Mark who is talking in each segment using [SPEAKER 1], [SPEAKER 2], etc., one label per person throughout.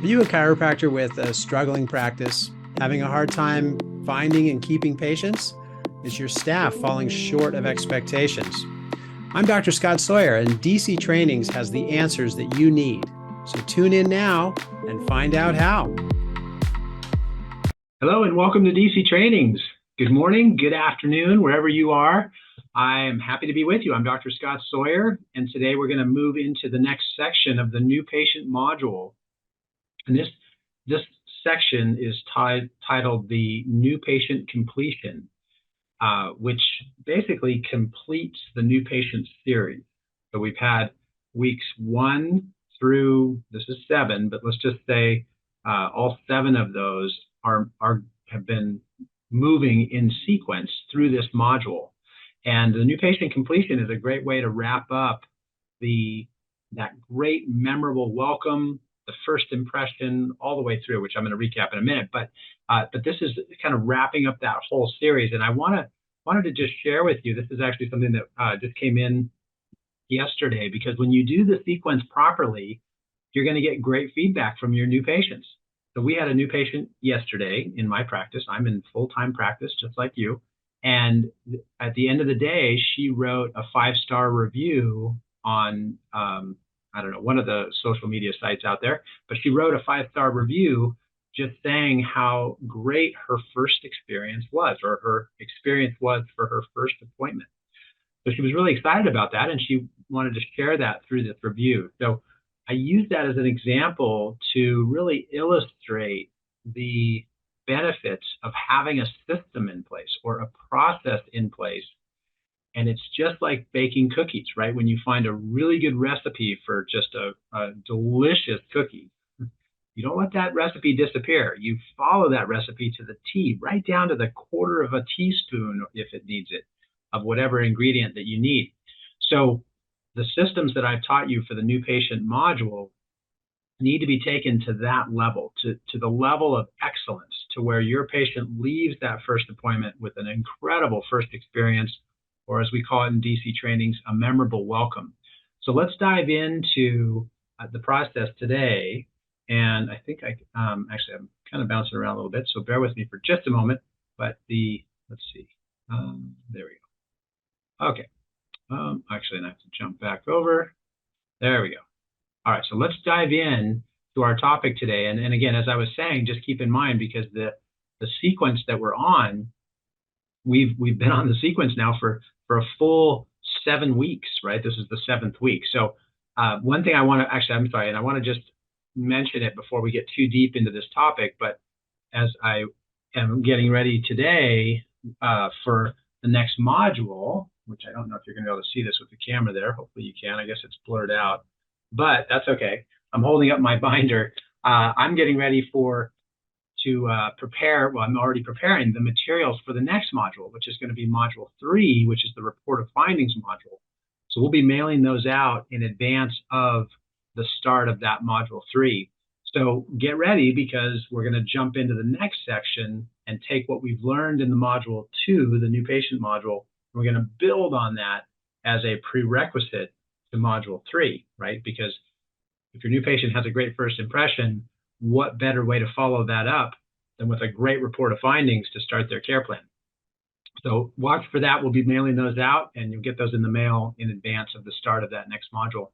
[SPEAKER 1] Are you a chiropractor with a struggling practice, having a hard time finding and keeping patients? Is your staff falling short of expectations? I'm Dr. Scott Sawyer, and DC Trainings has the answers that you need. So tune in now and find out how.
[SPEAKER 2] Hello and welcome to DC Trainings. Good morning, good afternoon, wherever you are. I am happy to be with you. I'm Dr. Scott Sawyer, and today we're going to move into the next section of the new patient module. And this section is titled the new patient completion, which basically completes the new patient series. So we've had weeks 1 through, this is 7, but let's just say all 7 of those have been moving in sequence through this module. And the new patient completion is a great way to wrap up that great memorable welcome, the first impression, all the way through, which I'm going to recap in a minute. But this is kind of wrapping up that whole series. And I wanted to just share with you, this is actually something that just came in yesterday, because when you do the sequence properly, you're going to get great feedback from your new patients. So we had a new patient yesterday in my practice. I'm in full-time practice, just like you. And at the end of the day, she wrote a 5-star review on, I don't know, one of the social media sites out there, but she wrote a 5-star review just saying how great her first experience was, or her experience was for her first appointment. So she was really excited about that, and she wanted to share that through this review. So I use that as an example to really illustrate the benefits of having a system in place or a process in place. And it's just like baking cookies, right? When you find a really good recipe for just a delicious cookie, you don't let that recipe disappear. You follow that recipe to the T, right down to the quarter of a teaspoon, if it needs it, of whatever ingredient that you need. So the systems that I've taught you for the new patient module need to be taken to that level, to the level of excellence, to where your patient leaves that first appointment with an incredible first experience, or as we call it in DC Trainings, a memorable welcome. So let's dive into the process today. And I think actually I'm kind of bouncing around a little bit, so bear with me for just a moment. But let's see, there we go. Okay. Actually, I have to jump back over. There we go. All right, so let's dive in to our topic today. And again, as I was saying, just keep in mind, because the sequence that we're on, we've been on the sequence now for a full 7 weeks, right? This is the 7th week. So one thing I want to actually, I'm sorry, and I want to just mention it before we get too deep into this topic, but as I am getting ready today for the next module, which I don't know if you're going to be able to see this with the camera there. Hopefully you can. I guess it's blurred out, but that's okay. I'm holding up my binder. I'm getting ready to prepare. Well, I'm already preparing the materials for the next module, which is going to be module 3, which is the report of findings module. So we'll be mailing those out in advance of the start of that module 3. So get ready, because we're going to jump into the next section and take what we've learned in the module 2, the new patient module. We're going to build on that as a prerequisite to module 3, right? Because if your new patient has a great first impression, what better way to follow that up than with a great report of findings to start their care plan? So watch for that. We'll be mailing those out, and you'll get those in the mail in advance of the start of that next module.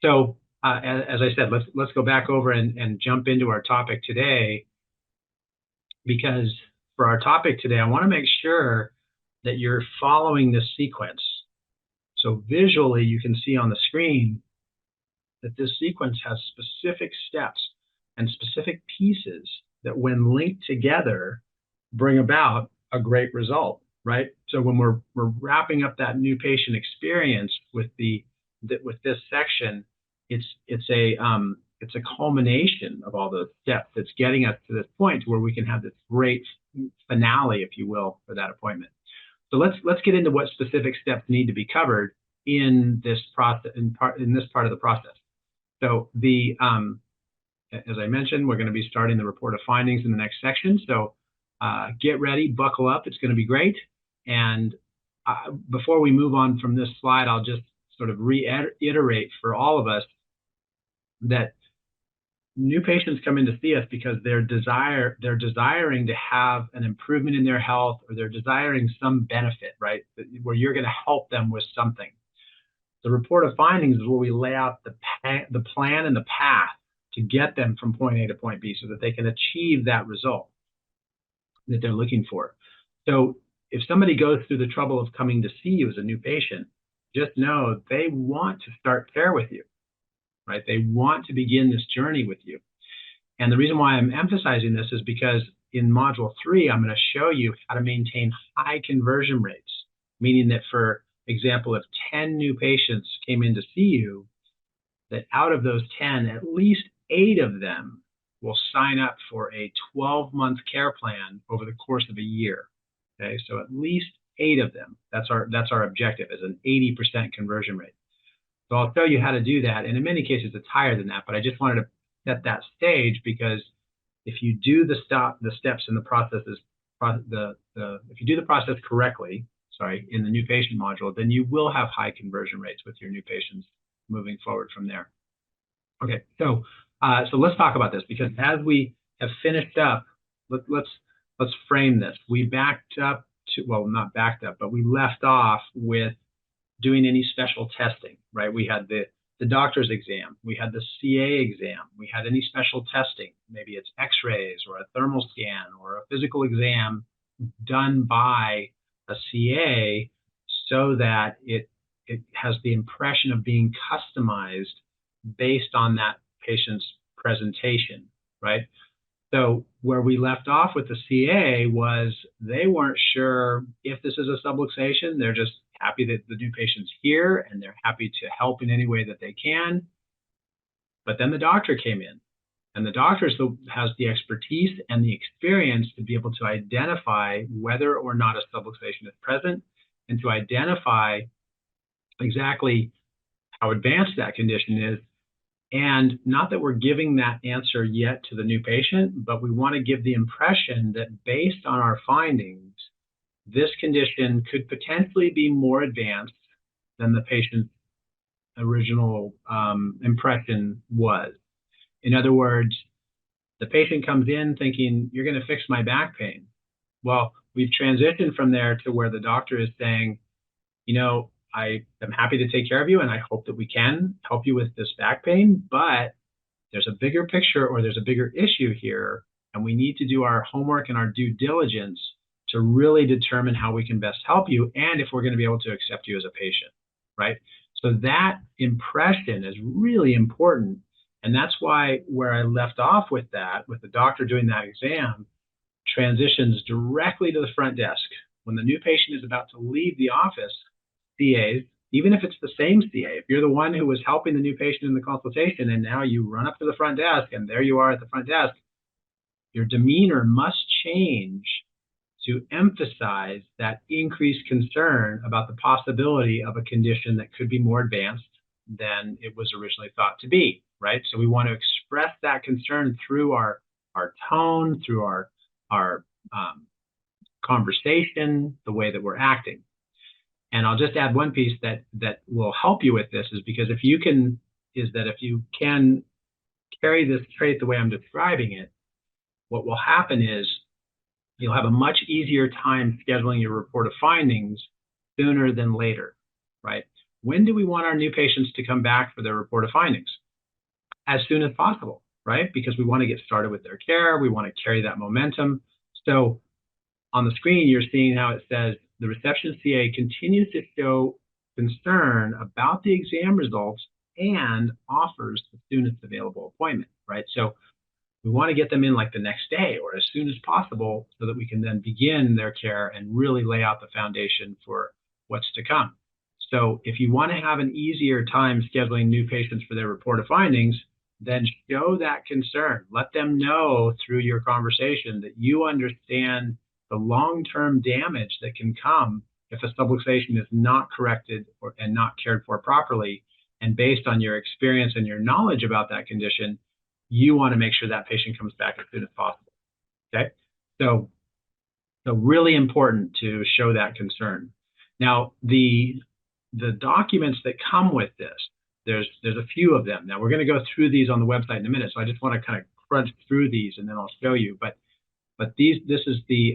[SPEAKER 2] So as I said, let's go back over and jump into our topic today, because for our topic today, I want to make sure that you're following this sequence. So visually, you can see on the screen that this sequence has specific steps and specific pieces that, when linked together, bring about a great result, right? So when we're wrapping up that new patient experience with this section, it's a culmination of all those steps that's getting us to this point where we can have this great finale, if you will, for that appointment. So let's get into what specific steps need to be covered in this process, in this part of the process. So as I mentioned, we're going to be starting the report of findings in the next section. So get ready, buckle up. It's going to be great. And before we move on from this slide, I'll just sort of reiterate for all of us that new patients come in to see us because they're desiring to have an improvement in their health, or they're desiring some benefit, right? Where you're going to help them with something. The report of findings is where we lay out the plan and the path to get them from point A to point B so that they can achieve that result that they're looking for. So if somebody goes through the trouble of coming to see you as a new patient, just know they want to start care with you, right? They want to begin this journey with you. And the reason why I'm emphasizing this is because in Module 3, I'm going to show you how to maintain high conversion rates, meaning that, for example, if 10 new patients came in to see you, that out of those 10, at least 8 of them will sign up for a 12-month care plan over the course of a year. Okay, so at least 8 of them. That's our objective, is an 80% conversion rate. So I'll show you how to do that, and in many cases it's higher than that. But I just wanted to set that stage, because if you do the steps in the processes, if you do the process correctly, in the new patient module, then you will have high conversion rates with your new patients moving forward from there. Okay, so let's talk about this, because as we have finished up, let's frame this. We backed up to, well, not backed up, but we left off with doing any special testing, right? We had the doctor's exam, we had the CA exam, we had any special testing, maybe it's x-rays or a thermal scan or a physical exam done by a CA, so that it has the impression of being customized based on that patient's presentation, right? So where we left off with the CA was they weren't sure if this is a subluxation. They're just happy that the new patient's here, and they're happy to help in any way that they can. But then the doctor came in, and the doctor has the expertise and the experience to be able to identify whether or not a subluxation is present, and to identify exactly how advanced that condition is. And not that we're giving that answer yet to the new patient, but we want to give the impression that based on our findings, this condition could potentially be more advanced than the patient's original impression was. In other words, the patient comes in thinking, you're going to fix my back pain. Well, we've transitioned from there to where the doctor is saying, I am happy to take care of you, and I hope that we can help you with this back pain, but there's a bigger picture, or there's a bigger issue here, and we need to do our homework and our due diligence to really determine how we can best help you, and if we're going to be able to accept you as a patient, right? So that impression is really important, and that's why where I left off with that, with the doctor doing that exam, transitions directly to the front desk. When the new patient is about to leave the office, CAs, even if it's the same CA, if you're the one who was helping the new patient in the consultation, and now you run up to the front desk and there you are at the front desk, your demeanor must change to emphasize that increased concern about the possibility of a condition that could be more advanced than it was originally thought to be, right? So we want to express that concern through our tone, through our conversation, the way that we're acting. And I'll just add one piece that will help you with this, is because if you can carry this trait the way I'm describing it, what will happen is you'll have a much easier time scheduling your report of findings sooner than later, right? When do we want our new patients to come back for their report of findings? As soon as possible, right? Because we want to get started with their care. We want to carry that momentum. So on the screen, you're seeing how it says, the reception CA continues to show concern about the exam results and offers the soonest available appointment, right? So we want to get them in like the next day or as soon as possible, so that we can then begin their care and really lay out the foundation for what's to come. So if you want to have an easier time scheduling new patients for their report of findings, then show that concern. Let them know through your conversation that you understand the long-term damage that can come if a subluxation is not corrected and not cared for properly. And based on your experience and your knowledge about that condition, you want to make sure that patient comes back as soon as possible. Okay, so really important to show that concern. Now, the documents that come with this, there's a few of them. Now we're going to go through these on the website in a minute, so I just want to kind of crunch through these and then I'll show you. But this is the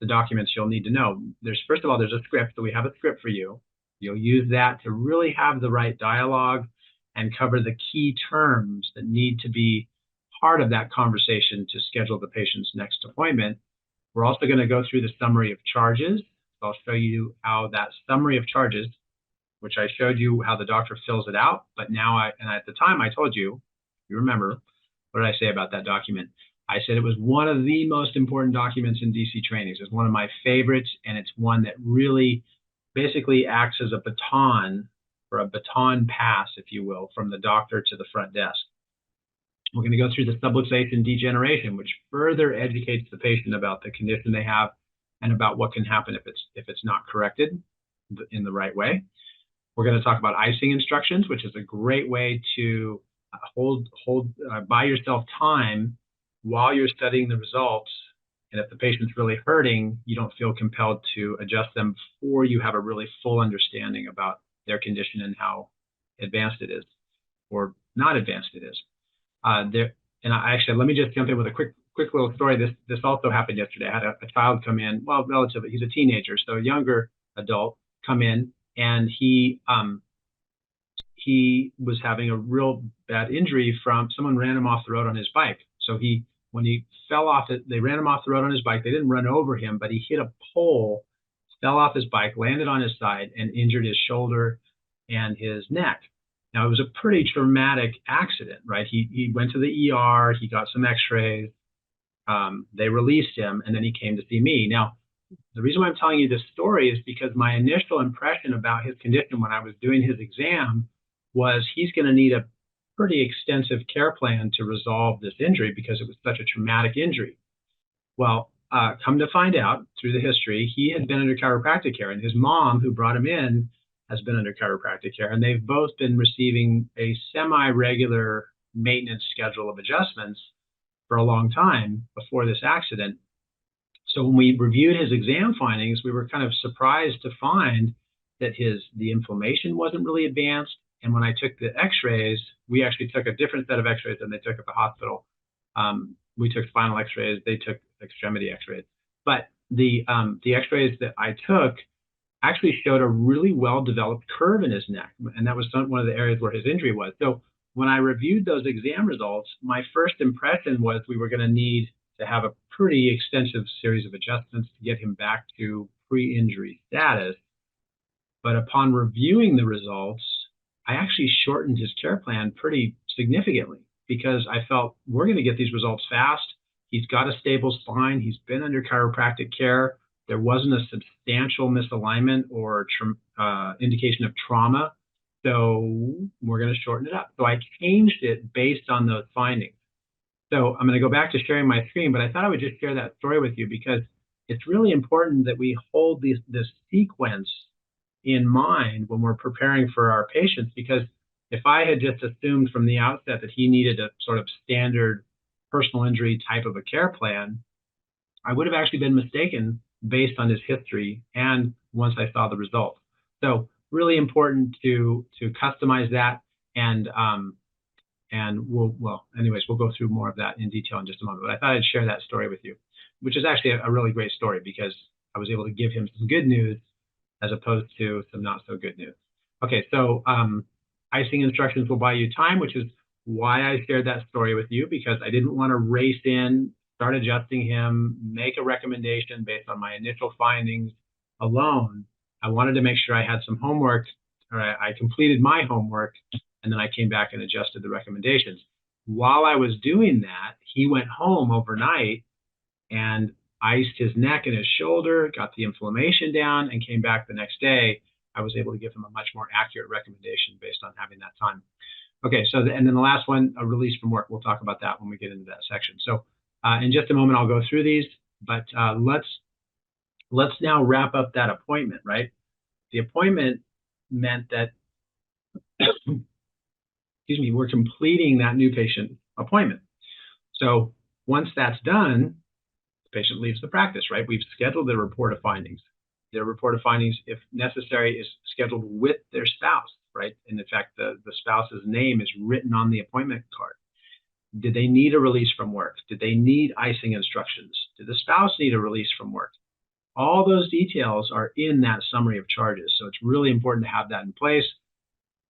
[SPEAKER 2] documents you'll need to know. First of all, there's a script, so we have a script for you. You'll use that to really have the right dialogue and cover the key terms that need to be part of that conversation to schedule the patient's next appointment. We're also going to go through the summary of charges. So I'll show you how that summary of charges, which I showed you how the doctor fills it out, but now and at the time I told you, you remember, what did I say about that document? I said it was one of the most important documents in DC trainings. It's one of my favorites, and it's one that really basically acts as a baton, or a baton pass, if you will, from the doctor to the front desk. We're going to go through the subluxation degeneration, which further educates the patient about the condition they have and about what can happen if it's not corrected in the right way. We're going to talk about icing instructions, which is a great way to buy yourself time while you're studying the results. And if the patient's really hurting, you don't feel compelled to adjust them before you have a really full understanding about their condition and how advanced it is or not advanced it is. Actually, let me just jump in with a quick little story. This also happened yesterday. I had a child come in, well, relatively, he's a teenager, so a younger adult come in, and he was having a real bad injury from someone ran him off the road on his bike. So when he fell off it, they ran him off the road on his bike. They didn't run over him, but he hit a pole, fell off his bike, landed on his side, and injured his shoulder and his neck. Now, it was a pretty traumatic accident, right? He went to the ER, he got some x-rays, they released him, and then he came to see me. Now, the reason why I'm telling you this story is because my initial impression about his condition when I was doing his exam was he's going to need a pretty extensive care plan to resolve this injury because it was such a traumatic injury. Well, come to find out through the history, he had been under chiropractic care, and his mom, who brought him in, has been under chiropractic care, and they've both been receiving a semi-regular maintenance schedule of adjustments for a long time before this accident. So when we reviewed his exam findings, we were kind of surprised to find that the inflammation wasn't really advanced. And when I took the x-rays, we actually took a different set of x-rays than they took at the hospital. We took spinal x-rays, they took extremity x-rays. But the x-rays that I took actually showed a really well-developed curve in his neck. And that was one of the areas where his injury was. So when I reviewed those exam results, my first impression was we were going to need to have a pretty extensive series of adjustments to get him back to pre-injury status. But upon reviewing the results, I actually shortened his care plan pretty significantly because I felt we're going to get these results fast. He's got a stable spine. He's been under chiropractic care. There wasn't a substantial misalignment or indication of trauma. So we're going to shorten it up. So I changed it based on those findings. So I'm going to go back to sharing my screen, but I thought I would just share that story with you because it's really important that we hold this sequence in mind when we're preparing for our patients, because if I had just assumed from the outset that he needed a sort of standard personal injury type of a care plan, I would have actually been mistaken based on his history and once I saw the results. So really important to customize that, and we'll go through more of that in detail in just a moment. But I thought I'd share that story with you, which is actually a really great story because I was able to give him some good news as opposed to some not so good news. Okay, so icing instructions will buy you time, which is why I shared that story with you, because I didn't want to race in, start adjusting him, make a recommendation based on my initial findings alone. I wanted to make sure I had some homework, or I completed my homework, and then I came back and adjusted the recommendations. While I was doing that, he went home overnight and iced his neck and his shoulder, got the inflammation down, and came back the next day. I was able to give him a much more accurate recommendation based on having that time. Okay, so and then the last one, a release from work. We'll talk about that when we get into that section. So in just a moment, I'll go through these, but let's now wrap up that appointment, right? The appointment meant that, excuse me, we're completing that new patient appointment. So once that's done, the patient leaves the practice, right? We've scheduled their report of findings. Their report of findings, if necessary, is scheduled with their spouse. right? And in fact, the spouse's name is written on the appointment card. Did they need a release from work? Did they need icing instructions? Did the spouse need a release from work? All those details are in that summary of charges. So it's really important to have that in place.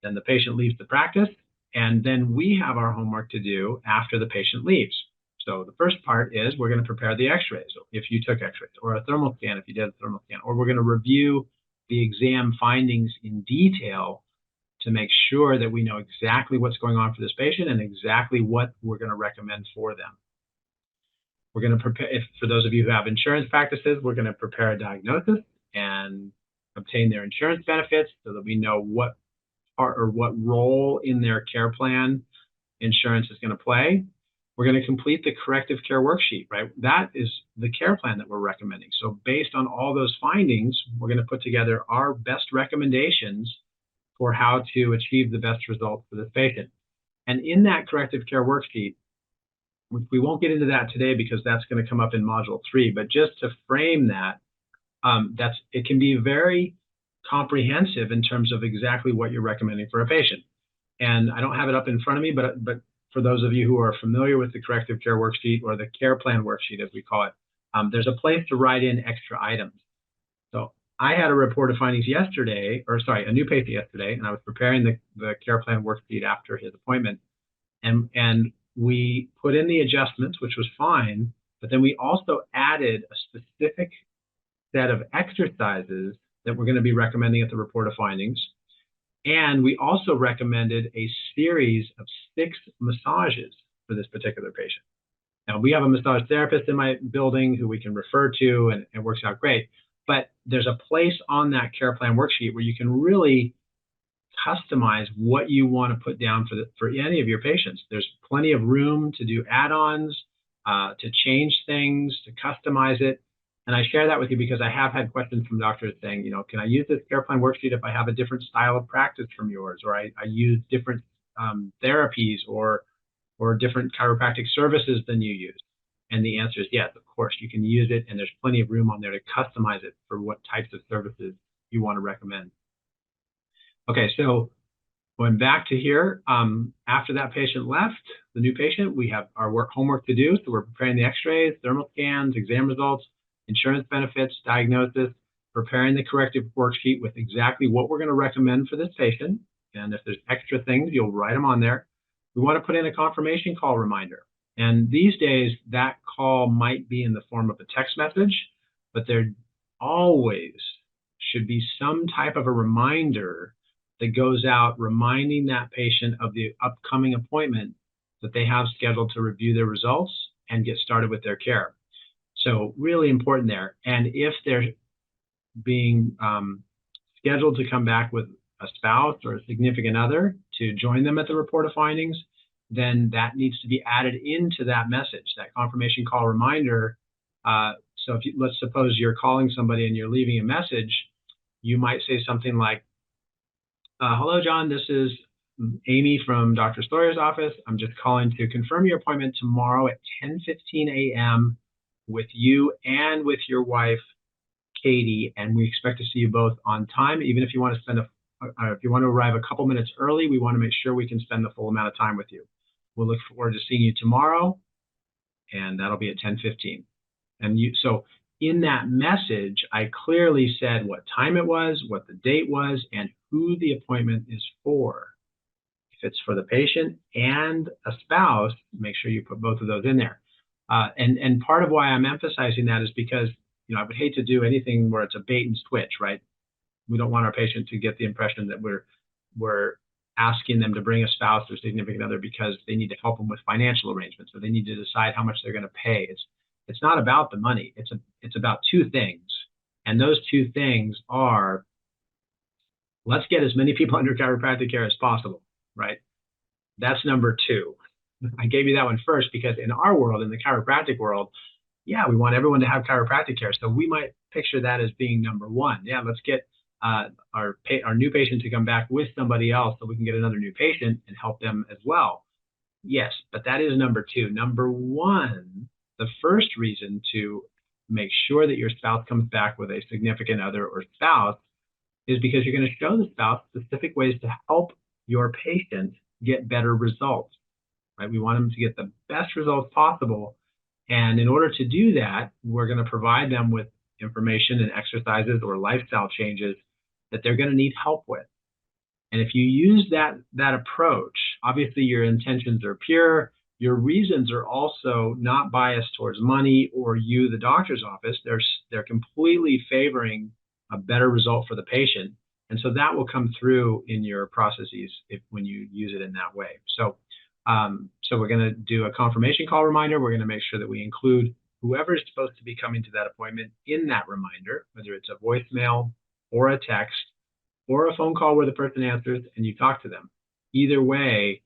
[SPEAKER 2] Then the patient leaves the practice, and then we have our homework to do after the patient leaves. So the first part is we're going to prepare the x-rays if you took x-rays, or a thermal scan if you did a thermal scan, or we're going to review the exam findings in detail to make sure that we know exactly what's going on for this patient and exactly what we're going to recommend for them. We're going to prepare, for those of you who have insurance practices, we're going to prepare a diagnosis and obtain their insurance benefits so that we know what part or what role in their care plan insurance is going to play. We're going to complete the corrective care worksheet, right? That is the care plan that we're recommending. So based on all those findings, we're going to put together our best recommendations for how to achieve the best results for this patient. And in that corrective care worksheet, we won't get into that today because that's going to come up in module 3, but just to frame that, it can be very comprehensive in terms of exactly what you're recommending for a patient. And I don't have it up in front of me, but for those of you who are familiar with the corrective care worksheet, or the care plan worksheet as we call it, there's a place to write in extra items. So I had a report of findings yesterday, a new patient yesterday, and I was preparing the care plan worksheet after his appointment. And we put in the adjustments, which was fine, but then we also added a specific set of exercises that we're going to be recommending at the report of findings. And we also recommended a series of 6 massages for this particular patient. Now, we have a massage therapist in my building who we can refer to, and it works out great. But there's a place on that care plan worksheet where you can really customize what you want to put down for any of your patients. There's plenty of room to do add-ons, to change things, to customize it. And I share that with you because I have had questions from doctors saying, can I use this care plan worksheet if I have a different style of practice from yours, or I use different therapies or different chiropractic services than you use? And the answer is yes, of course, you can use it, and there's plenty of room on there to customize it for what types of services you want to recommend. Okay, so going back to here, after that patient left, the new patient, we have our homework to do. So we're preparing the x-rays, thermal scans, exam results, insurance benefits, diagnosis, preparing the corrective worksheet with exactly what we're going to recommend for this patient. And if there's extra things, you'll write them on there. We want to put in a confirmation call reminder. And these days, that call might be in the form of a text message, but there always should be some type of a reminder that goes out reminding that patient of the upcoming appointment that they have scheduled to review their results and get started with their care. So really important there. And if they're being scheduled to come back with a spouse or a significant other to join them at the report of findings, then that needs to be added into that message, that confirmation call reminder. So let's suppose you're calling somebody and you're leaving a message, you might say something like, hello, John, this is Amy from Dr. Sawyer's office. I'm just calling to confirm your appointment tomorrow at 10:15 a.m. with you and with your wife, Katie, and we expect to see you both on time. Even if you want to if you want to arrive a couple minutes early, we want to make sure we can spend the full amount of time with you. We'll look forward to seeing you tomorrow, and that'll be at 10:15. And so in that message, I clearly said what time it was, what the date was, and who the appointment is for. If it's for the patient and a spouse, make sure you put both of those in there. And part of why I'm emphasizing that is because, I would hate to do anything where it's a bait and switch, right? We don't want our patient to get the impression that we're asking them to bring a spouse or significant other because they need to help them with financial arrangements, or they need to decide how much they're going to pay. It's not about the money. It's about 2 things. And those 2 things are, let's get as many people under chiropractic care as possible, right? That's number 2. I gave you that one first because in our world, in the chiropractic world, yeah, we want everyone to have chiropractic care. So we might picture that as being number 1. Yeah, let's get our new patient to come back with somebody else so we can get another new patient and help them as well. Yes, but that is number 2. Number 1, the first reason to make sure that your spouse comes back with a significant other or spouse is because you're going to show the spouse specific ways to help your patient get better results, right? We want them to get the best results possible. And in order to do that, we're going to provide them with information and exercises or lifestyle changes that they're going to need help with. And if you use that approach, obviously your intentions are pure. Your reasons are also not biased towards money or you, the doctor's office. They're completely favoring a better result for the patient. And so that will come through in your processes when you use it in that way. So we're going to do a confirmation call reminder. We're going to make sure that we include whoever is supposed to be coming to that appointment in that reminder, whether it's a voicemail or a text or a phone call where the person answers and you talk to them. Either way,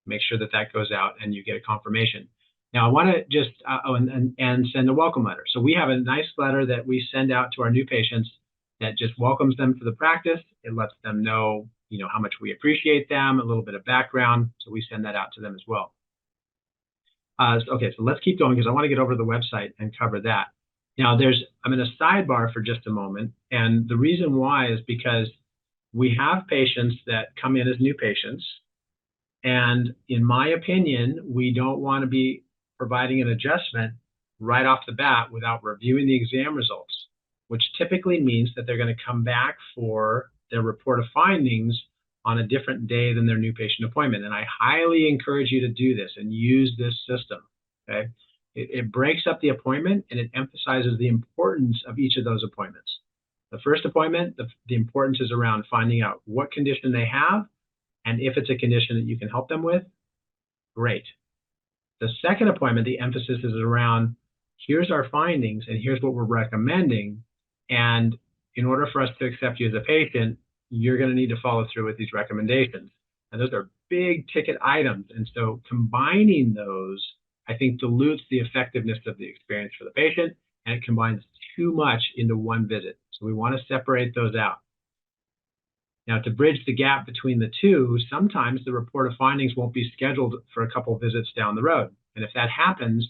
[SPEAKER 2] make sure that goes out and you get a confirmation. Now, I want to just and send a welcome letter. So we have a nice letter that we send out to our new patients that just welcomes them to the practice. It lets them know, how much we appreciate them, a little bit of background. So we send that out to them as well. Okay, so let's keep going because I want to get over to the website and cover that. Now, I'm in a sidebar for just a moment. And the reason why is because we have patients that come in as new patients. And in my opinion, we don't want to be providing an adjustment right off the bat without reviewing the exam results, which typically means that they're going to come back for their report of findings on a different day than their new patient appointment. And I highly encourage you to do this and use this system, okay? It breaks up the appointment and it emphasizes the importance of each of those appointments. The first appointment, the importance is around finding out what condition they have, and if it's a condition that you can help them with, great. The second appointment, the emphasis is around, here's our findings and here's what we're recommending. And in order for us to accept you as a patient, you're going to need to follow through with these recommendations. And those are big ticket items. And so combining those, I think, dilutes the effectiveness of the experience for the patient, and it combines too much into one visit. So we want to separate those out. Now, to bridge the gap between the two, sometimes the report of findings won't be scheduled for a couple of visits down the road. And if that happens,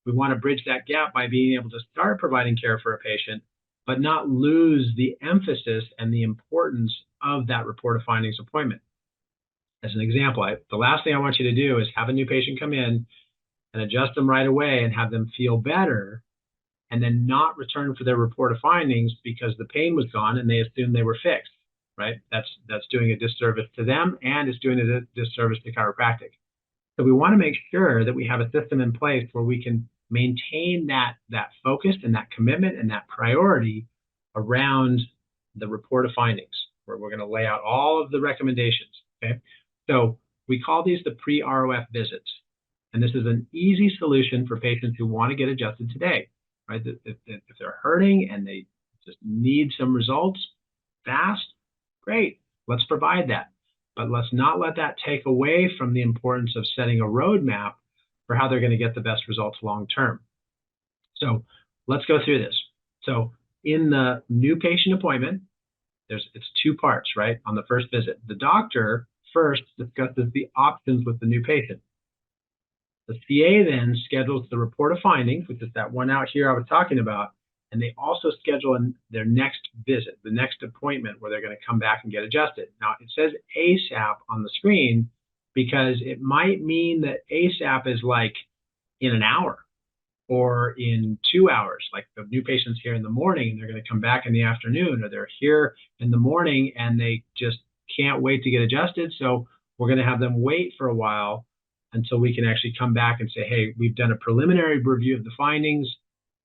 [SPEAKER 2] we want to bridge that gap by being able to start providing care for a patient, but not lose the emphasis and the importance of that report of findings appointment. As an example, the last thing I want you to do is have a new patient come in and adjust them right away and have them feel better, and then not return for their report of findings because the pain was gone and they assumed they were fixed, right? That's doing a disservice to them, and it's doing a disservice to chiropractic. So we want to make sure that we have a system in place where we can maintain that focus and that commitment and that priority around the report of findings, where we're going to lay out all of the recommendations, okay? So we call these the pre-ROF visits. And this is an easy solution for patients who want to get adjusted today, right? If they're hurting and they just need some results fast, great, let's provide that. But let's not let that take away from the importance of setting a roadmap for how they're going to get the best results long term. So let's go through this. So in the new patient appointment, it's two parts, right? On the first visit, the doctor first discusses the options with the new patient. The CA then schedules the report of findings, which is that one out here I was talking about, and they also schedule their next visit, the next appointment where they're going to come back and get adjusted. Now, it says ASAP on the screen because it might mean that ASAP is like in an hour or in 2 hours, like the new patient's here in the morning and they're going to come back in the afternoon, or they're here in the morning and they just can't wait to get adjusted. So we're going to have them wait for a while until we can actually come back and say, hey, we've done a preliminary review of the findings.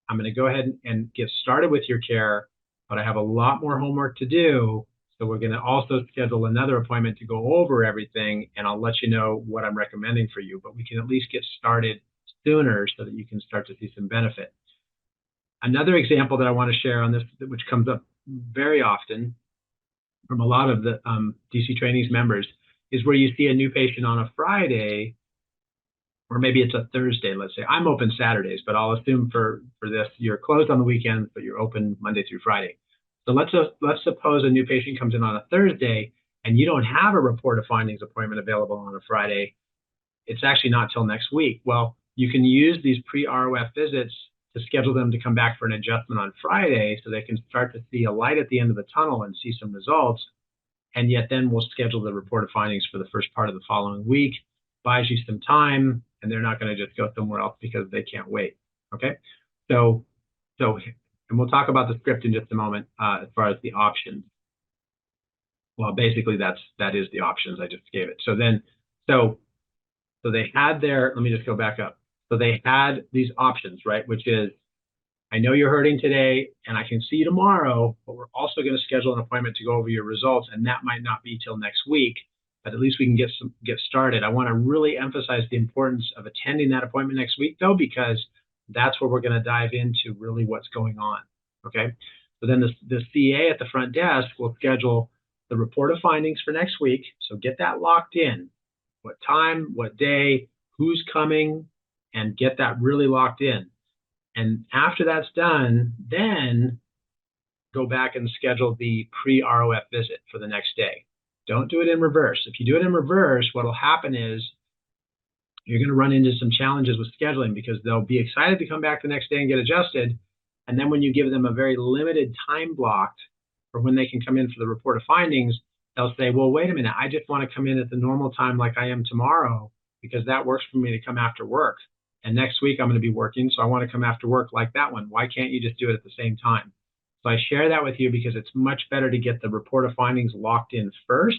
[SPEAKER 2] I'm going to go ahead and get started with your care, but I have a lot more homework to do. So we're going to also schedule another appointment to go over everything, and I'll let you know what I'm recommending for you. But we can at least get started sooner so that you can start to see some benefit. Another example that I want to share on this, which comes up very often from a lot of the DC Trainings members, is where you see a new patient on a Friday, or maybe it's a Thursday, let's say. I'm open Saturdays, but I'll assume for this, you're closed on the weekends, but you're open Monday through Friday. So let's suppose a new patient comes in on a Thursday and you don't have a report of findings appointment available on a Friday. It's actually not till next week. Well, you can use these pre-ROF visits to schedule them to come back for an adjustment on Friday so they can start to see a light at the end of the tunnel and see some results. And yet then we'll schedule the report of findings for the first part of the following week, buys you some time, and they're not going to just go somewhere else because they can't wait. Okay, so and we'll talk about the script in just a moment as far as the options. Well, basically that is the options I just gave it. So they had their, let me just go back up. So they had these options, right? Which is, I know you're hurting today and I can see you tomorrow, but we're also going to schedule an appointment to go over your results. And that might not be till next week, but at least we can get started. I want to really emphasize the importance of attending that appointment next week though, because that's where we're going to dive into really what's going on. Okay. So then the CA at the front desk will schedule the report of findings for next week. So get that locked in. What time, what day, who's coming, and get that really locked in. And after that's done, then go back and schedule the pre-ROF visit for the next day. Don't do it in reverse. If you do it in reverse, what will happen is you're going to run into some challenges with scheduling because they'll be excited to come back the next day and get adjusted. And then when you give them a very limited time blocked for when they can come in for the report of findings, they'll say, well, wait a minute, I just want to come in at the normal time like I am tomorrow because that works for me to come after work. And next week I'm going to be working, so I want to come after work like that one. Why can't you just do it at the same time? So I share that with you because it's much better to get the report of findings locked in first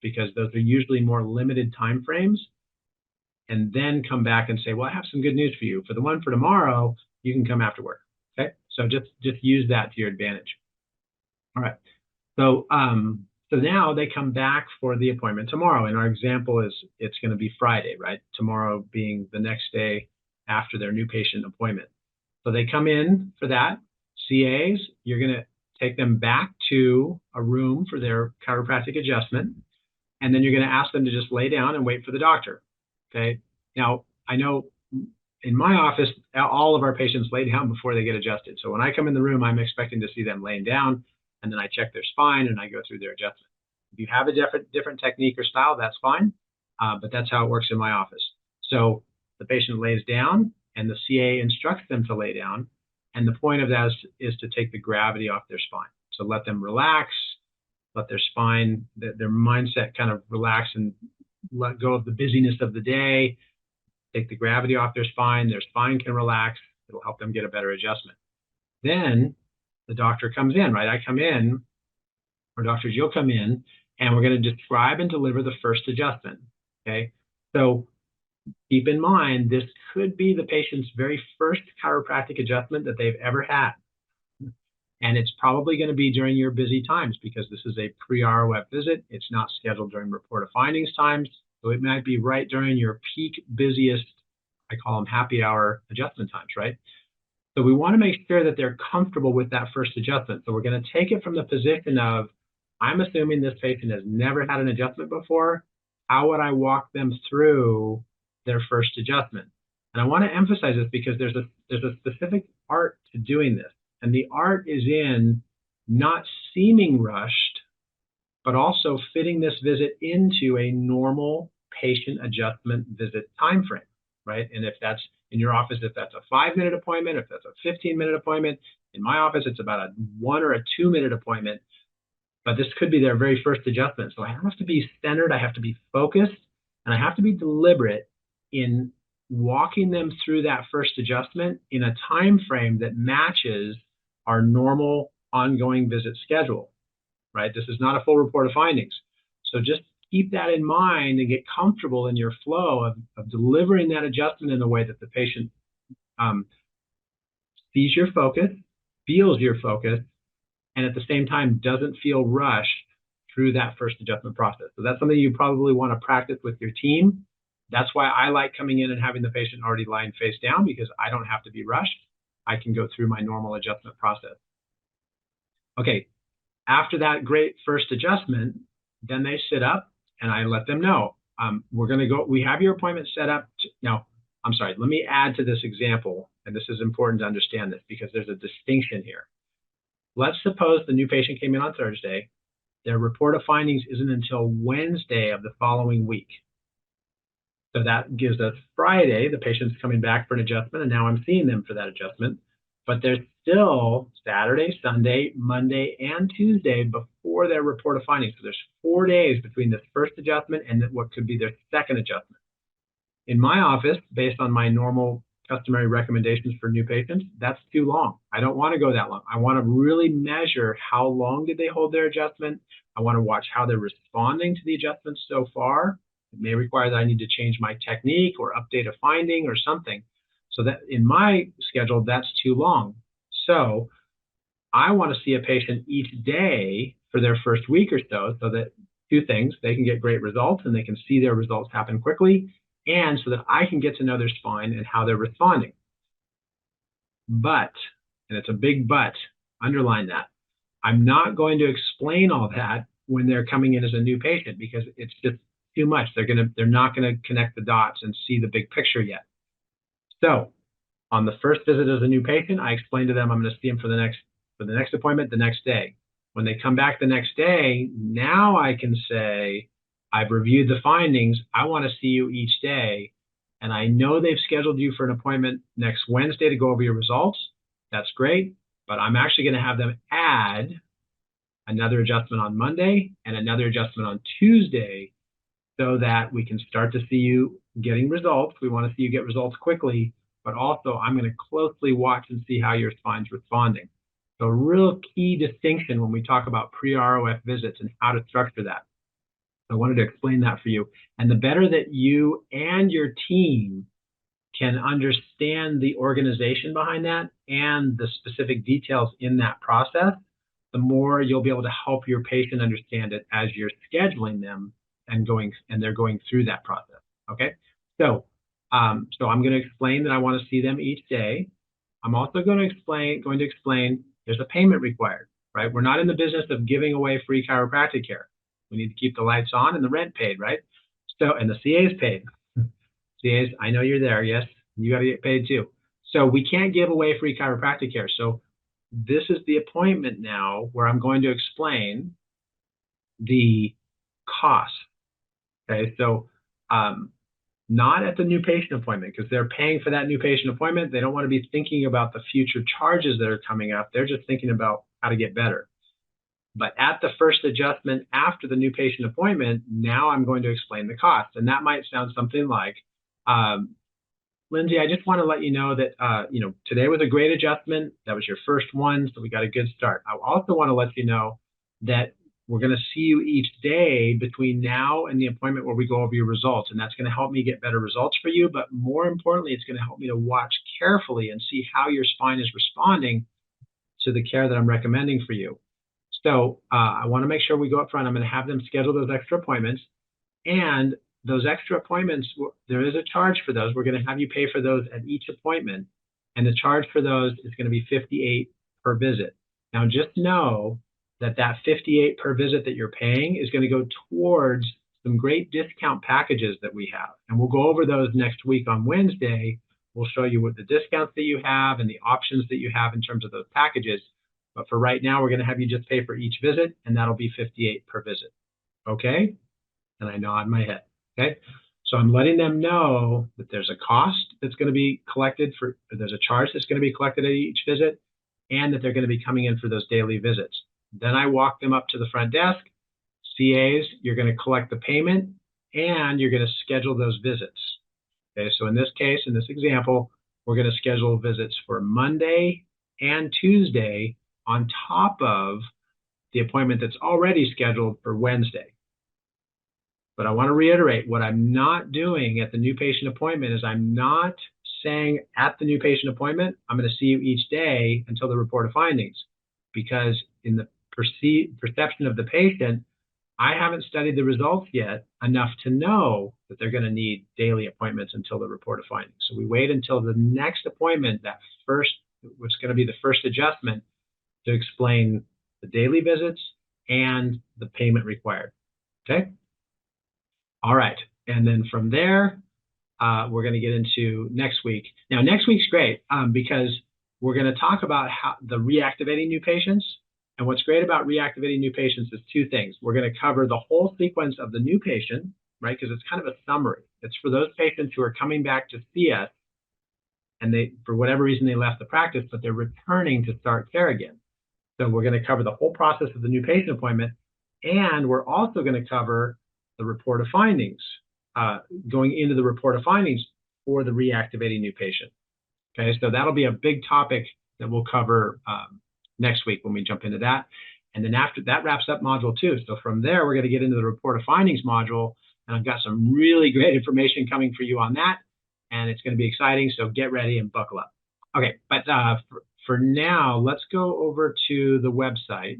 [SPEAKER 2] because those are usually more limited time frames, and then come back and say, well, I have some good news for you. For the one for tomorrow, you can come after work. Okay, so just use that to your advantage. All right, so now they come back for the appointment tomorrow. And our example is it's going to be Friday, right? Tomorrow being the next day after their new patient appointment. So they come in for that. CAs, you're going to take them back to a room for their chiropractic adjustment. And then you're going to ask them to just lay down and wait for the doctor. Okay. Now, I know in my office, all of our patients lay down before they get adjusted. So when I come in the room, I'm expecting to see them laying down, and then I check their spine and I go through their adjustment. If you have a different technique or style, that's fine, but that's how it works in my office. So the patient lays down and the CA instructs them to lay down. And the point of that is to take the gravity off their spine. So let them relax, let their spine, their mindset kind of relax and let go of the busyness of the day, take the gravity off their spine can relax. It'll help them get a better adjustment. Then the doctor comes in, right? I come in, or doctors, you'll come in, and we're going to describe and deliver the first adjustment, okay? So keep in mind, this could be the patient's very first chiropractic adjustment that they've ever had. And it's probably going to be during your busy times because this is a pre-ROF visit. It's not scheduled during report of findings times. So it might be right during your peak busiest, I call them happy hour adjustment times, right? So we want to make sure that they're comfortable with that first adjustment. So we're going to take it from the position of, I'm assuming this patient has never had an adjustment before. How would I walk them through their first adjustment? And I want to emphasize this because there's a specific art to doing this. And the art is in not seeming rushed, but also fitting this visit into a normal patient adjustment visit time frame, right? And if that's in your office, if that's a 5-minute appointment, if that's a 15-minute appointment, in my office, it's about a 1 or a 2-minute appointment, but this could be their very first adjustment. So I have to be centered, I have to be focused, and I have to be deliberate in walking them through that first adjustment in a time frame that matches our normal ongoing visit schedule, right? This is not a full report of findings. So just keep that in mind and get comfortable in your flow of delivering that adjustment in a way that the patient sees your focus, feels your focus, and at the same time doesn't feel rushed through that first adjustment process. So that's something you probably want to practice with your team. That's why I like coming in and having the patient already lying face down, because I don't have to be rushed. I can go through my normal adjustment process. Okay, after that great first adjustment, then they sit up and I let them know, we're going to go, we have your appointment set up. Now, I'm sorry, let me add to this example, and this is important to understand this because there's a distinction here. Let's suppose the new patient came in on Thursday. Their report of findings isn't until Wednesday of the following week. So that gives us Friday, the patient's coming back for an adjustment, and now I'm seeing them for that adjustment. but there's still Saturday, Sunday, Monday, and Tuesday before their report of findings. So there's 4 days between the first adjustment and what could be their second adjustment. In my office, based on my normal customary recommendations for new patients, that's too long. I don't want to go that long. I want to really measure how long did they hold their adjustment. I want to watch how they're responding to the adjustments so far. It may require that I need to change my technique or update a finding or something. So that in my schedule, that's too long. So I want to see a patient each day for their first week or so that two things, they can get great results and they can see their results happen quickly, and so that I can get to know their spine and how they're responding. But, and it's a big but, underline that, I'm not going to explain all that when they're coming in as a new patient because it's just too much. They're not gonna connect the dots and see the big picture yet. So on the first visit as a new patient, I explain to them I'm going to see them for the next appointment the next day. When they come back the next day, now I can say, I've reviewed the findings. I want to see you each day. And I know they've scheduled you for an appointment next Wednesday to go over your results. That's great. But I'm actually going to have them add another adjustment on Monday and another adjustment on Tuesday so that we can start to see you getting results. We want to see you get results quickly, but also I'm going to closely watch and see how your spine's responding. So a real key distinction when we talk about pre-ROF visits and how to structure that. So I wanted to explain that for you. And the better that you and your team can understand the organization behind that and the specific details in that process, the more you'll be able to help your patient understand it as you're scheduling them and they're going through that process. Okay, so I'm going to explain that I want to see them each day. I'm also going to explain there's a payment required, right? We're not in the business of giving away free chiropractic care. We need to keep the lights on and the rent paid, right? So, and the CA's paid. CA's, I know you're there. Yes, you got to get paid too. So we can't give away free chiropractic care. So this is the appointment now where I'm going to explain the cost. Okay, so not at the new patient appointment because they're paying for that new patient appointment. They don't want to be thinking about the future charges that are coming up. They're just thinking about how to get better. But at the first adjustment after the new patient appointment, now I'm going to explain the cost. And that might sound something like, Lindsay, I just want to let you know that today was a great adjustment. That was your first one, so we got a good start. I also want to let you know that we're going to see you each day between now and the appointment where we go over your results, and that's going to help me get better results for you. But more importantly, it's going to help me to watch carefully and see how your spine is responding to the care that I'm recommending for you. So I want to make sure we go up front. I'm going to have them schedule those extra appointments, and those extra appointments, there is a charge for those. We're going to have you pay for those at each appointment, and the charge for those is going to be $58 per visit. Now, just know that that $58 per visit that you're paying is going to go towards some great discount packages that we have, and we'll go over those next week on Wednesday. We'll show you what the discounts that you have and the options that you have in terms of those packages. But for right now, we're going to have you just pay for each visit, and that'll be $58 per visit. Okay? And I nod my head. Okay, so I'm letting them know that there's a cost that's going to be collected there's a charge that's going to be collected at each visit, and that they're going to be coming in for those daily visits. Then I walk them up to the front desk. CAs, you're going to collect the payment, and you're going to schedule those visits. Okay, so in this case, in this example, we're going to schedule visits for Monday and Tuesday on top of the appointment that's already scheduled for Wednesday. But I want to reiterate, what I'm not doing at the new patient appointment is I'm not saying at the new patient appointment, I'm going to see you each day until the report of findings. Because in the perception of the patient, I haven't studied the results yet enough to know that they're going to need daily appointments until the report of findings. So we wait until the next appointment, what's going to be the first adjustment, to explain the daily visits and the payment required. Okay? All right, and then from there, we're going to get into next week. Now, next week's great because we're going to talk about how the reactivating new patients. And what's great about reactivating new patients is two things. We're going to cover the whole sequence of the new patient, right? Because it's kind of a summary. It's for those patients who are coming back to see us and they, for whatever reason, they left the practice, but they're returning to start care again. So we're going to cover the whole process of the new patient appointment, and we're also going to cover the report of findings, going into the report of findings for the reactivating new patient. Okay, so that'll be a big topic that we'll cover next week when we jump into that. And then after that wraps up module 2. So from there, we're going to get into the report of findings module, and I've got some really great information coming for you on that, and it's going to be exciting. So get ready and buckle up. Okay, but for now, let's go over to the website,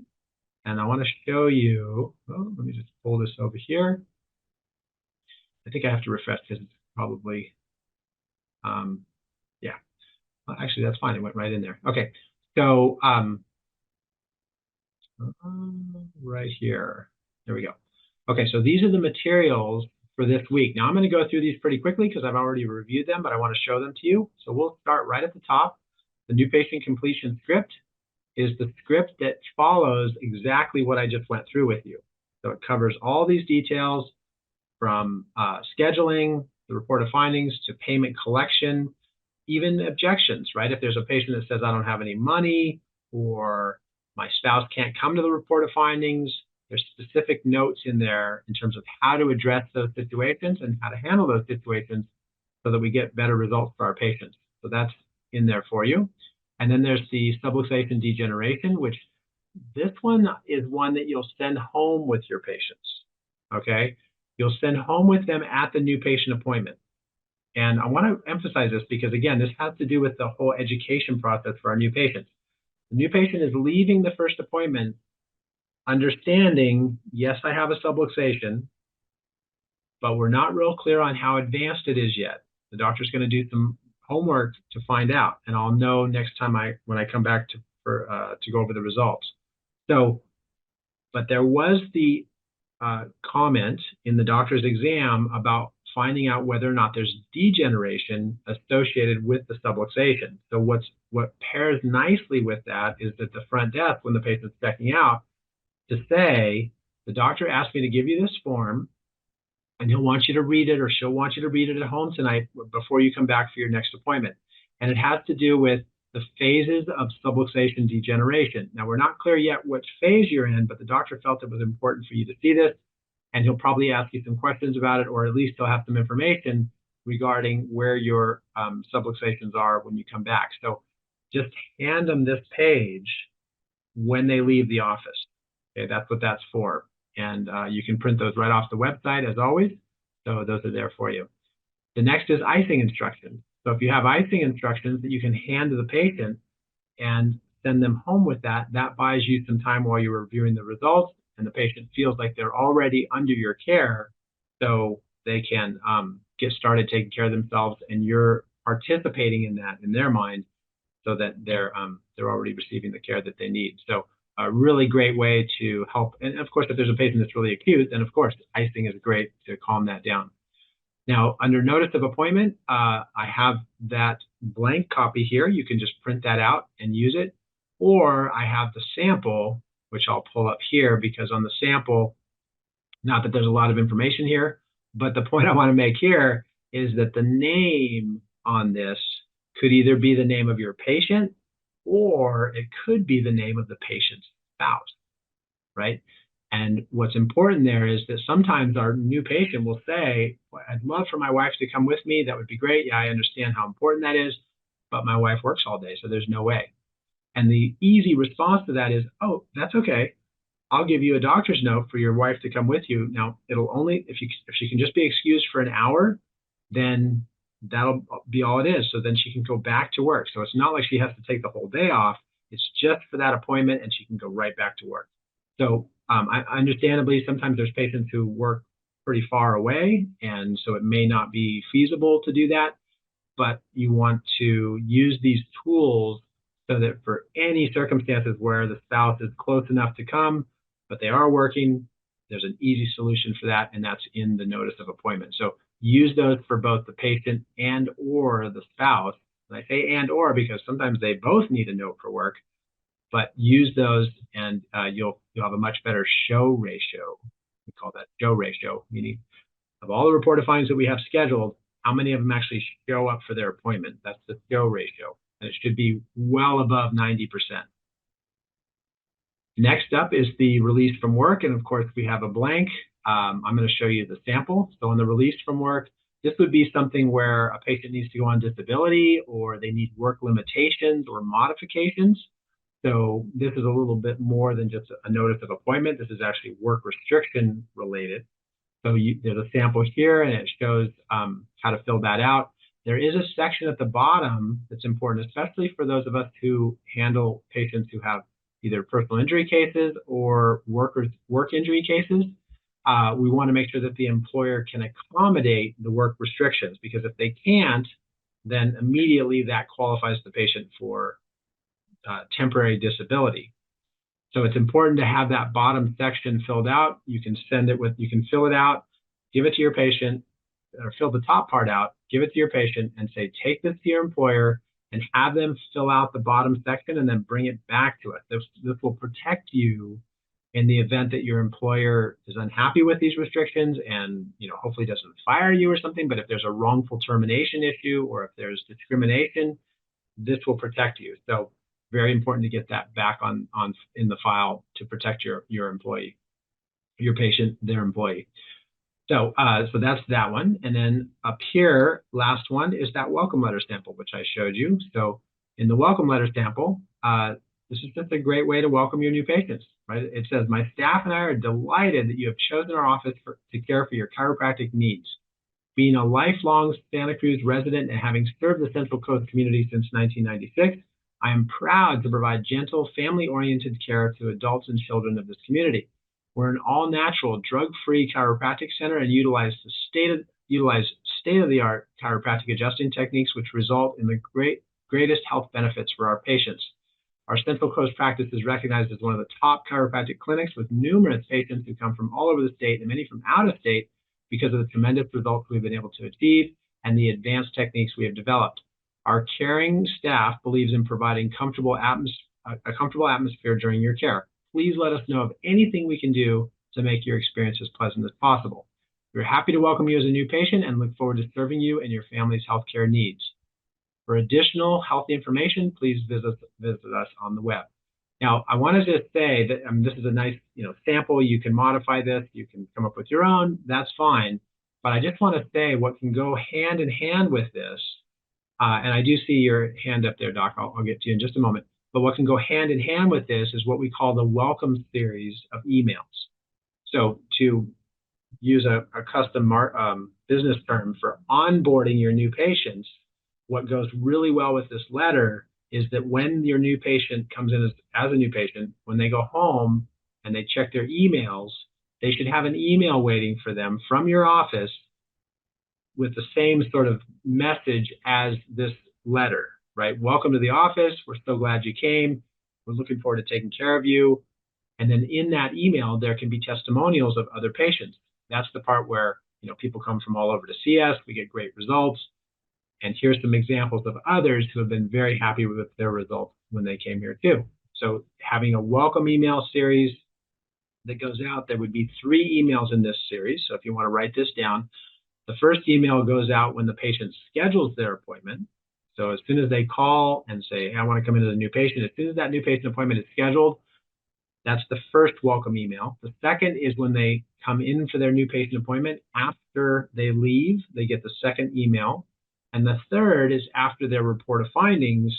[SPEAKER 2] and I want to show you. Oh, let me just pull this over here. I think I have to refresh because it's probably, yeah. Well, actually, that's fine. It went right in there. Okay, so right here. There we go. Okay, so these are the materials for this week. Now I'm going to go through these pretty quickly because I've already reviewed them, but I want to show them to you. So we'll start right at the top. The new patient completion script is the script that follows exactly what I just went through with you. So it covers all these details from scheduling, the report of findings, to payment collection, even objections, right? If there's a patient that says, I don't have any money, or my spouse can't come to the report of findings, there's specific notes in there in terms of how to address those situations and how to handle those situations so that we get better results for our patients. So that's in there for you. And then there's the subluxation degeneration, which this one is one that you'll send home with your patients, okay? You'll send home with them at the new patient appointment. And I want to emphasize this because, again, this has to do with the whole education process for our new patients. The new patient is leaving the first appointment understanding, yes, I have a subluxation, but we're not real clear on how advanced it is yet. The doctor's going to do some homework to find out, and I'll know next time when I come back to go over the results. So, but there was the comment in the doctor's exam about finding out whether or not there's degeneration associated with the subluxation. So what pairs nicely with that is that the front desk, when the patient's checking out, to say, the doctor asked me to give you this form, and he'll want you to read it, or she'll want you to read it at home tonight before you come back for your next appointment. And it has to do with the phases of subluxation degeneration. Now, we're not clear yet which phase you're in, but the doctor felt it was important for you to see this, and he'll probably ask you some questions about it, or at least he'll have some information regarding where your subluxations are when you come back. So just hand them this page when they leave the office. Okay, that's what that's for. And you can print those right off the website, as always. So those are there for you. The next is icing instructions. So if you have icing instructions that you can hand to the patient and send them home with that, that buys you some time while you're reviewing the results, and the patient feels like they're already under your care, so they can get started taking care of themselves, and you're participating in that in their mind, so that they're already receiving the care that they need. So a really great way to help. And of course, if there's a patient that's really acute, then of course icing is great to calm that down. Now, under notice of appointment, I have that blank copy here. You can just print that out and use it. Or I have the sample, which I'll pull up here, because on the sample, not that there's a lot of information here, but the point I want to make here is that the name on this could either be the name of your patient, or it could be the name of the patient's spouse, right? And what's important there is that sometimes our new patient will say, well, I'd love for my wife to come with me. That would be great. Yeah, I understand how important that is, but my wife works all day, so there's no way. And the easy response to that is, oh, that's okay. I'll give you a doctor's note for your wife to come with you. Now, it'll only, if she can just be excused for an hour, then that'll be all it is. So then she can go back to work. So it's not like she has to take the whole day off. It's just for that appointment, and she can go right back to work. So understandably, sometimes there's patients who work pretty far away, and so it may not be feasible to do that, but you want to use these tools so that for any circumstances where the spouse is close enough to come, but they are working, there's an easy solution for that, and that's in the notice of appointment. So use those for both the patient and or the spouse. And I say and or because sometimes they both need a note for work, but use those, and you'll have a much better show ratio. We call that show ratio, meaning of all the report of findings that we have scheduled, how many of them actually show up for their appointment. That's the show ratio, and it should be well above 90%. Next up is the release from work, and of course we have a blank. I'm going to show you the sample. So on the release from work, this would be something where a patient needs to go on disability, or they need work limitations or modifications. So this is a little bit more than just a notice of appointment. This is actually work restriction related. So there's a sample here, and it shows how to fill that out. There is a section at the bottom that's important, especially for those of us who handle patients who have either personal injury cases or work injury cases. We want to make sure that the employer can accommodate the work restrictions, because if they can't, then immediately that qualifies the patient for temporary disability. So it's important to have that bottom section filled out. You can fill it out, give it to your patient, or fill the top part out, give it to your patient, and say, take this to your employer and have them fill out the bottom section and then bring it back to us. This will protect you in the event that your employer is unhappy with these restrictions and hopefully doesn't fire you or something. But if there's a wrongful termination issue or if there's discrimination, this will protect you. So very important to get that back in the file to protect your employee, your patient, their employee. So that's that one. And then up here, last one is that welcome letter sample, which I showed you. So in the welcome letter sample, this is just a great way to welcome your new patients, right? It says, my staff and I are delighted that you have chosen our office to care for your chiropractic needs. Being a lifelong Santa Cruz resident and having served the Central Coast community since 1996, I am proud to provide gentle, family-oriented care to adults and children of this community. We're an all-natural, drug-free chiropractic center and utilize state-of-the-art chiropractic adjusting techniques, which result in the greatest health benefits for our patients. Our Central Coast practice is recognized as one of the top chiropractic clinics, with numerous patients who come from all over the state and many from out of state because of the tremendous results we've been able to achieve and the advanced techniques we have developed. Our caring staff believes in providing a comfortable atmosphere during your care. Please let us know of anything we can do to make your experience as pleasant as possible. We're happy to welcome you as a new patient and look forward to serving you and your family's healthcare needs. For additional health information, please visit us on the web. Now, I wanted to say that this is a nice sample. You can modify this. You can come up with your own. That's fine. But I just want to say what can go hand in hand with this, and I do see your hand up there, Doc. I'll get to you in just a moment. But what can go hand in hand with this is what we call the welcome series of emails. So to use a custom business term for onboarding your new patients, what goes really well with this letter is that when your new patient comes in as a new patient, when they go home and they check their emails, they should have an email waiting for them from your office with the same sort of message as this letter, right? Welcome to the office. We're so glad you came. We're looking forward to taking care of you. And then in that email, there can be testimonials of other patients. That's the part where people come from all over to see us. We get great results. And here's some examples of others who have been very happy with their results when they came here too. So having a welcome email series that goes out, there would be 3 emails in this series. So if you want to write this down, the first email goes out when the patient schedules their appointment. So as soon as they call and say, hey, I want to come in as a new patient, as soon as that new patient appointment is scheduled, that's the first welcome email. The second is when they come in for their new patient appointment. After they leave, they get the second email. And the third is after their report of findings,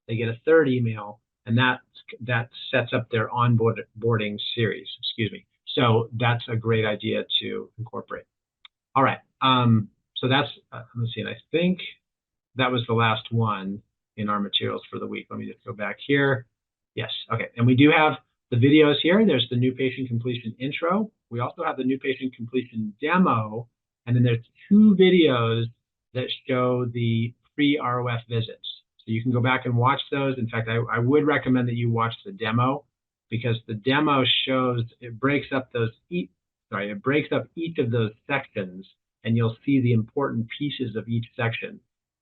[SPEAKER 2] they get a third email, and that sets up their onboarding series, So that's a great idea to incorporate. All right, so that's, let's see, and I think that was the last one in our materials for the week. Let me just go back here. Yes, okay, and we do have the videos here. There's the new patient completion intro. We also have the new patient completion demo, and then there's 2 videos that show the pre-ROF visits. So you can go back and watch those. In fact, I would recommend that you watch the demo, because the demo breaks up each of those sections, and you'll see the important pieces of each section.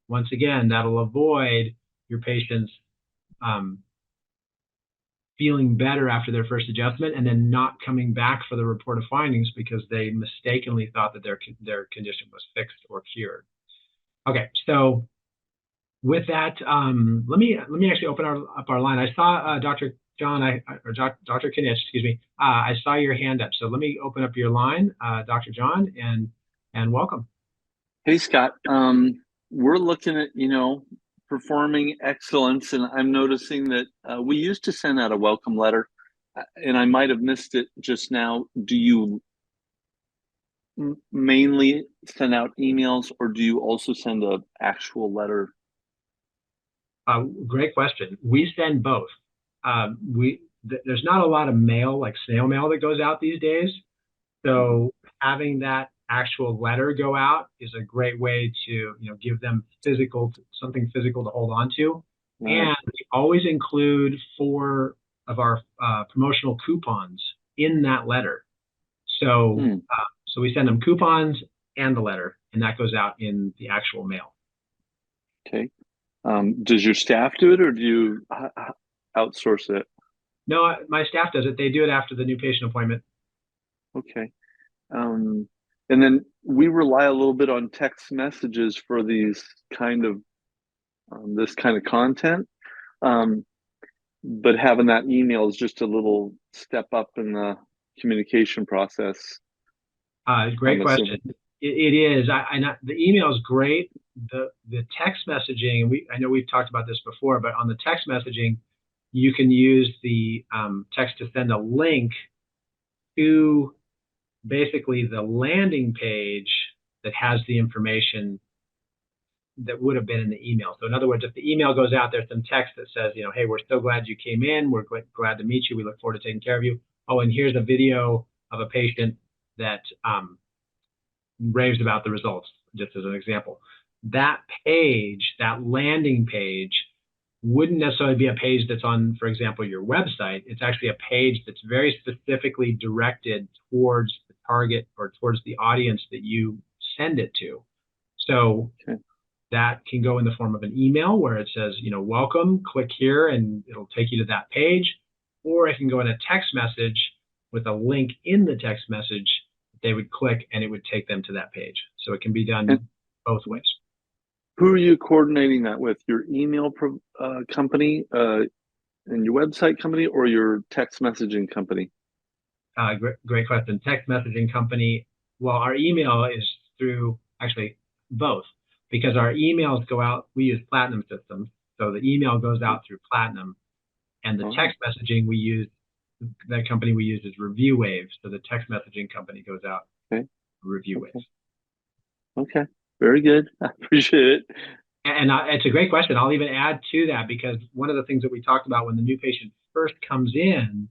[SPEAKER 2] Once again, that'll avoid your patients feeling better after their first adjustment and then not coming back for the report of findings because they mistakenly thought that their condition was fixed or cured. Okay, so with that, let me actually open up our line. I saw Dr. John, or Dr. Knish, excuse me. I saw your hand up, so let me open up your line, Dr. John, and welcome.
[SPEAKER 3] Hey Scott, we're looking at, performing excellence, and I'm noticing that we used to send out a welcome letter, and I might have missed it just now. Do you mainly send out emails, or do you also send a actual letter?
[SPEAKER 2] Great question. We send both. There's not a lot of mail, like snail mail, that goes out these days. So having that actual letter go out is a great way to, give them something physical to hold on to.
[SPEAKER 3] Right.
[SPEAKER 2] And we always include 4 of our promotional coupons in that letter. So,
[SPEAKER 3] Hmm.
[SPEAKER 2] so we send them coupons and the letter, and that goes out in the actual mail.
[SPEAKER 3] Okay. Does your staff do it, or do you outsource it?
[SPEAKER 2] No, my staff does it. They do it after the new patient appointment.
[SPEAKER 3] Okay. Um, and then we rely a little bit on text messages for these kind of this kind of content. Um, but having that email is just a little step up in the communication process,
[SPEAKER 2] Great
[SPEAKER 3] I'm
[SPEAKER 2] question.
[SPEAKER 3] assuming.
[SPEAKER 2] It is. The email is great. The text messaging, I know we've talked about this before, but on the text messaging, you can use the text to send a link to basically the landing page that has the information that would have been in the email. So in other words, if the email goes out, there's some text that says, hey, we're so glad you came in. We're glad to meet you. We look forward to taking care of you. Oh, and here's a video of a patient that raves about the results, just as an example. That page, that landing page, wouldn't necessarily be a page that's on, for example, your website. It's actually a page that's very specifically directed towards the target or towards the audience that you send it to. So
[SPEAKER 3] Okay.
[SPEAKER 2] that can go in the form of an email where it says, welcome, click here, and it'll take you to that page. Or it can go in a text message with a link in the text message. They would click and it would take them to that page. So it can be
[SPEAKER 3] And
[SPEAKER 2] done both ways.
[SPEAKER 3] who are you coordinating that with? Your email company and your website company, or your text messaging company?
[SPEAKER 2] Great question. Text messaging company. Well, our email is through actually both, because our emails go out. We use Platinum systems, so the email goes out through Platinum, and the
[SPEAKER 3] Oh,
[SPEAKER 2] text messaging we use, that company we use is Review Wave. So the text messaging company goes out
[SPEAKER 3] okay.
[SPEAKER 2] Review
[SPEAKER 3] Okay.
[SPEAKER 2] Waves.
[SPEAKER 3] Okay. Very good. I appreciate it.
[SPEAKER 2] And it's a great question. I'll even add to that, because one of the things that we talked about when the new patient first comes in,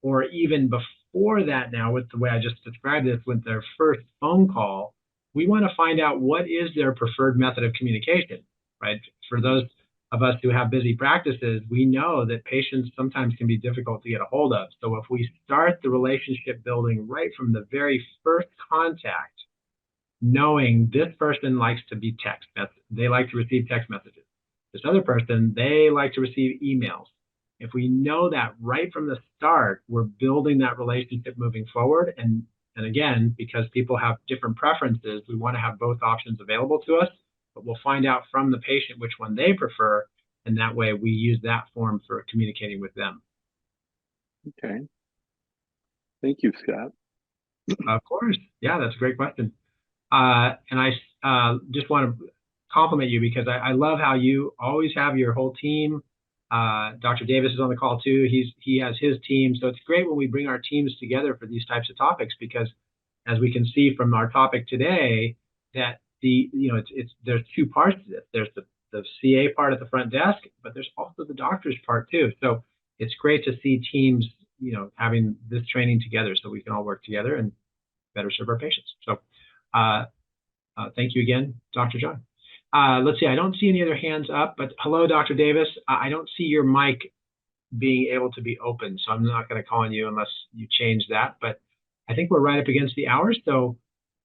[SPEAKER 2] or even before that now, with the way I just described this, with their first phone call, we want to find out what is their preferred method of communication, right? For those of us who have busy practices, we know that patients sometimes can be difficult to get a hold of. So if we start the relationship building right from the very first contact, knowing this person likes to be text, they like to receive text messages. This other person, they like to receive emails. If we know that right from the start, we're building that relationship moving forward. And again, because people have different preferences, we want to have both options available to us, but we'll find out from the patient which one they prefer. And that way we use that form for communicating with them.
[SPEAKER 3] Okay. Thank you, Scott.
[SPEAKER 2] Of course. Yeah, that's a great question. And I just want to compliment you, because I love how you always have your whole team. Dr. Davis is on the call too. He has his team. So it's great when we bring our teams together for these types of topics, because as we can see from our topic today, that there's 2 parts to this. There's the CA part at the front desk, but there's also the doctor's part too. So it's great to see teams, having this training together so we can all work together and better serve our patients. So thank you again, Dr. John. Let's see, I don't see any other hands up, but hello, Dr. Davis. I don't see your mic being able to be open, so I'm not going to call on you unless you change that. But I think we're right up against the hour, so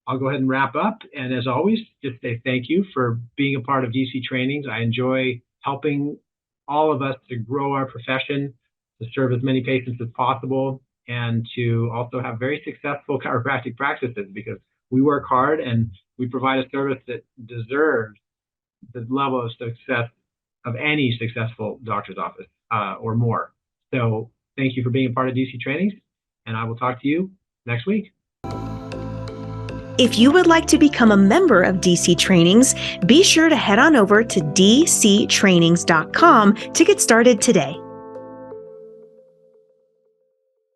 [SPEAKER 2] I'll go ahead and wrap up. And as always, just say thank you for being a part of DC Trainings. I enjoy helping all of us to grow our profession, to serve as many patients as possible, and to also have very successful chiropractic practices, because we work hard, and We provide a service that deserves the level of success of any successful doctor's office or more. So thank you for being a part of DC Trainings, and I will talk to you next week.
[SPEAKER 4] If you would like to become a member of DC Trainings, be sure to head on over to dctrainings.com to get started today.